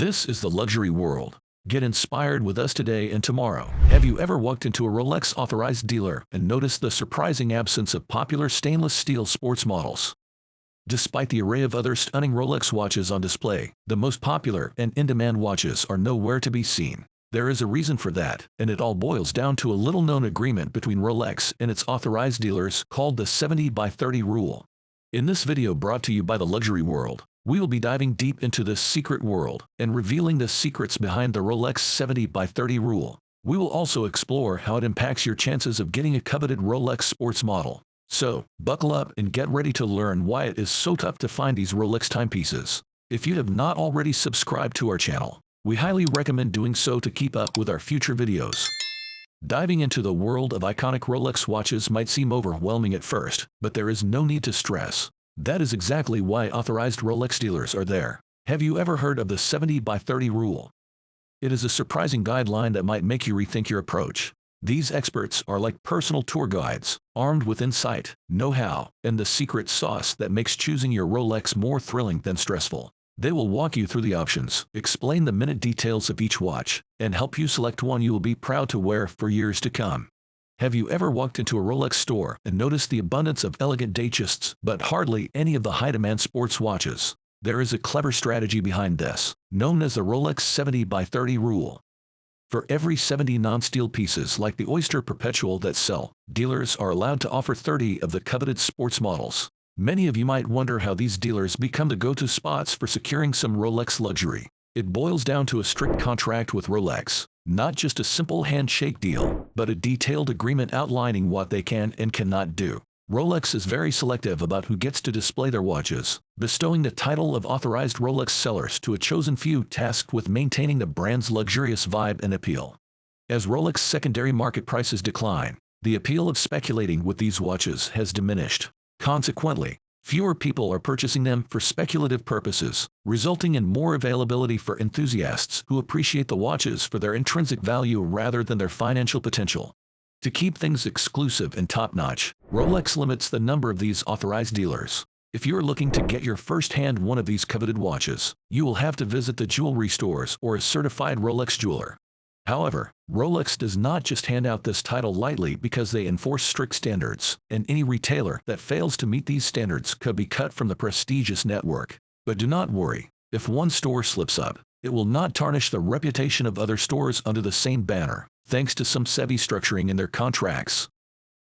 This is the luxury world. Get inspired with us today and tomorrow. Have you ever walked into a Rolex authorized dealer and noticed the surprising absence of popular stainless steel sports models? Despite the array of other stunning Rolex watches on display, the most popular and in-demand watches are nowhere to be seen. There is a reason for that, and it all boils down to a little-known agreement between Rolex and its authorized dealers called the 70/30 rule. In this video brought to you by the Luxury World, we will be diving deep into this secret world and revealing the secrets behind the Rolex 70/30 rule. We will also explore how it impacts your chances of getting a coveted Rolex sports model. So, buckle up and get ready to learn why it is so tough to find these Rolex timepieces. If you have not already subscribed to our channel, we highly recommend doing so to keep up with our future videos. Diving into the world of iconic Rolex watches might seem overwhelming at first, but there is no need to stress. That is exactly why authorized Rolex dealers are there. Have you ever heard of the 70/30 rule? It is a surprising guideline that might make you rethink your approach. These experts are like personal tour guides, armed with insight, know-how, and the secret sauce that makes choosing your Rolex more thrilling than stressful. They will walk you through the options, explain the minute details of each watch, and help you select one you will be proud to wear for years to come. Have you ever walked into a Rolex store and noticed the abundance of elegant Datechists, but hardly any of the high-demand sports watches? There is a clever strategy behind this, known as the Rolex 70/30 rule. For every 70 non-steel pieces like the Oyster Perpetual that sell, dealers are allowed to offer 30 of the coveted sports models. Many of you might wonder how these dealers become the go-to spots for securing some Rolex luxury. It boils down to a strict contract with Rolex. Not just a simple handshake deal, but a detailed agreement outlining what they can and cannot do. Rolex is very selective about who gets to display their watches, bestowing the title of authorized Rolex sellers to a chosen few tasked with maintaining the brand's luxurious vibe and appeal. As Rolex secondary market prices decline, the appeal of speculating with these watches has diminished. Consequently, fewer people are purchasing them for speculative purposes, resulting in more availability for enthusiasts who appreciate the watches for their intrinsic value rather than their financial potential. To keep things exclusive and top-notch, Rolex limits the number of these authorized dealers. If you're looking to get your first-hand one of these coveted watches, you will have to visit the jewelry stores or a certified Rolex jeweler. However, Rolex does not just hand out this title lightly because they enforce strict standards, and any retailer that fails to meet these standards could be cut from the prestigious network. But do not worry, if one store slips up, it will not tarnish the reputation of other stores under the same banner, thanks to some savvy structuring in their contracts.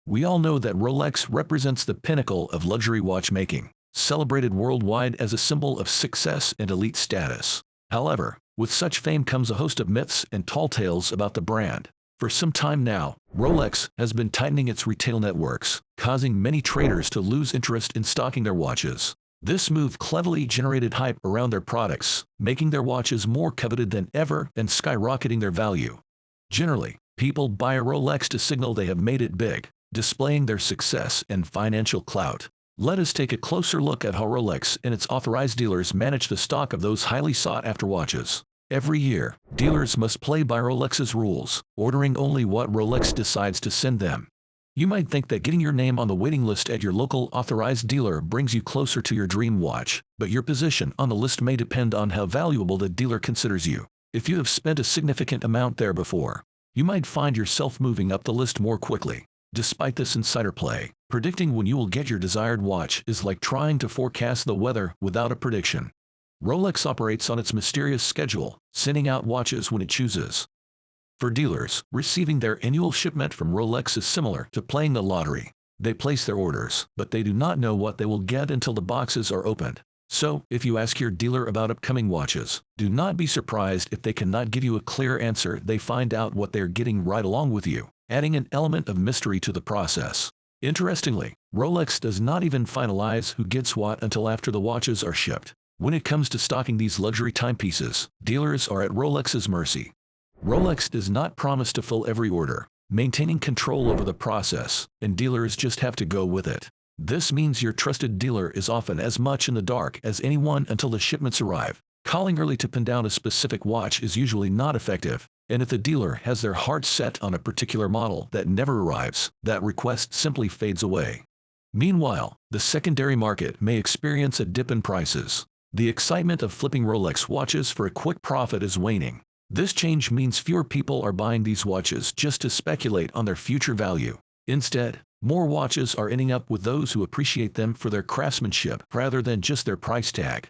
We all know that Rolex represents the pinnacle of luxury watchmaking, celebrated worldwide as a symbol of success and elite status. However, with such fame comes a host of myths and tall tales about the brand. For some time now, Rolex has been tightening its retail networks, causing many traders to lose interest in stocking their watches. This move cleverly generated hype around their products, making their watches more coveted than ever and skyrocketing their value. Generally, people buy a Rolex to signal they have made it big, displaying their success and financial clout. Let us take a closer look at how Rolex and its authorized dealers manage the stock of those highly sought-after watches. Every year, dealers must play by Rolex's rules, ordering only what Rolex decides to send them. You might think that getting your name on the waiting list at your local authorized dealer brings you closer to your dream watch, but your position on the list may depend on how valuable the dealer considers you. If you have spent a significant amount there before, you might find yourself moving up the list more quickly. Despite this insider play, predicting when you will get your desired watch is like trying to forecast the weather without a prediction. Rolex operates on its mysterious schedule, sending out watches when it chooses. For dealers, receiving their annual shipment from Rolex is similar to playing the lottery. They place their orders, but they do not know what they will get until the boxes are opened. So, if you ask your dealer about upcoming watches, do not be surprised if they cannot give you a clear answer. They find out what they are getting right along with you, adding an element of mystery to the process. Interestingly, Rolex does not even finalize who gets what until after the watches are shipped. When it comes to stocking these luxury timepieces, dealers are at Rolex's mercy. Rolex does not promise to fill every order, maintaining control over the process, and dealers just have to go with it. This means your trusted dealer is often as much in the dark as anyone until the shipments arrive. Calling early to pin down a specific watch is usually not effective, and if the dealer has their heart set on a particular model that never arrives, that request simply fades away. Meanwhile, the secondary market may experience a dip in prices. The excitement of flipping Rolex watches for a quick profit is waning. This change means fewer people are buying these watches just to speculate on their future value. Instead, more watches are ending up with those who appreciate them for their craftsmanship rather than just their price tag.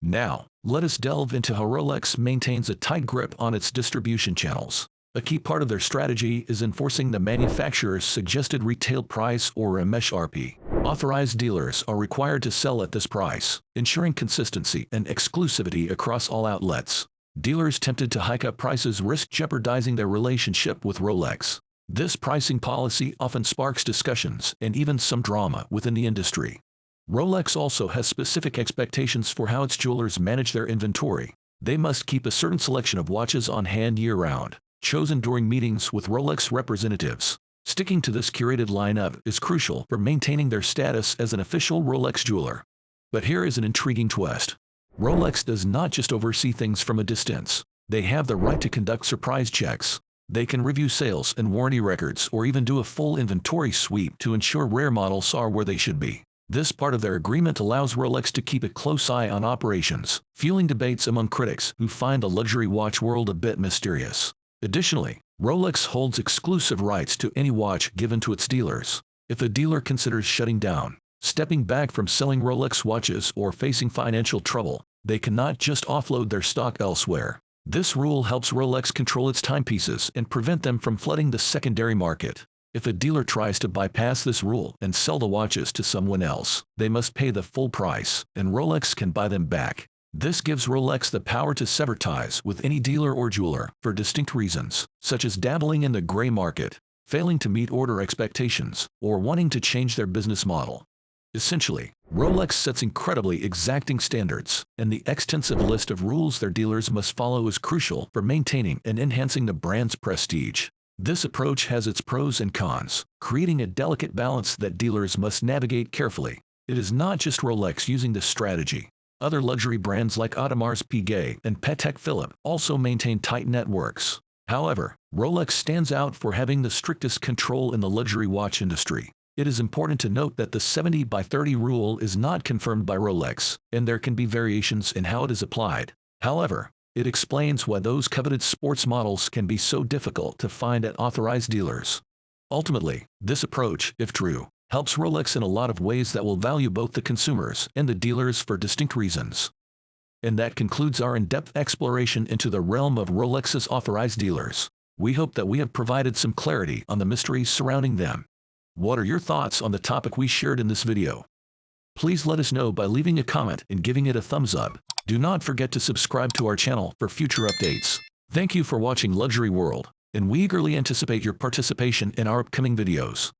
Now, let us delve into how Rolex maintains a tight grip on its distribution channels. A key part of their strategy is enforcing the manufacturer's suggested retail price or MSRP. Authorized dealers are required to sell at this price, ensuring consistency and exclusivity across all outlets. Dealers tempted to hike up prices risk jeopardizing their relationship with Rolex. This pricing policy often sparks discussions and even some drama within the industry. Rolex also has specific expectations for how its jewelers manage their inventory. They must keep a certain selection of watches on hand year-round, chosen during meetings with Rolex representatives. Sticking to this curated lineup is crucial for maintaining their status as an official Rolex jeweler. But here is an intriguing twist. Rolex does not just oversee things from a distance. They have the right to conduct surprise checks. They can review sales and warranty records or even do a full inventory sweep to ensure rare models are where they should be. This part of their agreement allows Rolex to keep a close eye on operations, fueling debates among critics who find the luxury watch world a bit mysterious. Additionally, Rolex holds exclusive rights to any watch given to its dealers. If a dealer considers shutting down, stepping back from selling Rolex watches, or facing financial trouble, they cannot just offload their stock elsewhere. This rule helps Rolex control its timepieces and prevent them from flooding the secondary market. If a dealer tries to bypass this rule and sell the watches to someone else, they must pay the full price, and Rolex can buy them back. This gives Rolex the power to sever ties with any dealer or jeweler for distinct reasons, such as dabbling in the gray market, failing to meet order expectations, or wanting to change their business model. Essentially, Rolex sets incredibly exacting standards, and the extensive list of rules their dealers must follow is crucial for maintaining and enhancing the brand's prestige. This approach has its pros and cons, creating a delicate balance that dealers must navigate carefully. It is not just Rolex using this strategy. Other luxury brands like Audemars Piguet and Patek Philippe also maintain tight networks. However, Rolex stands out for having the strictest control in the luxury watch industry. It is important to note that the 70/30 rule is not confirmed by Rolex, and there can be variations in how it is applied. However, it explains why those coveted sports models can be so difficult to find at authorized dealers. Ultimately, this approach, if true, helps Rolex in a lot of ways that will value both the consumers and the dealers for distinct reasons. And that concludes our in-depth exploration into the realm of Rolex's authorized dealers. We hope that we have provided some clarity on the mysteries surrounding them. What are your thoughts on the topic we shared in this video? Please let us know by leaving a comment and giving it a thumbs up. Do not forget to subscribe to our channel for future updates. Thank you for watching Luxury World, and we eagerly anticipate your participation in our upcoming videos.